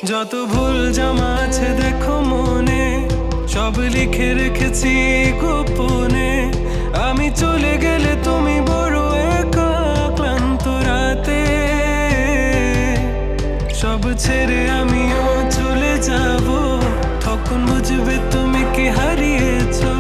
যত ভুল জামা আছে দেখো মনে, সব লিখে রেখেছি গোপনে। আমি চলে গেলে তুমি বড় একা ক্লান্ত রাতে, সব ছেড়ে আমিও চলে যাব। তখন বুঝবে তুমি কি হারিয়েছো।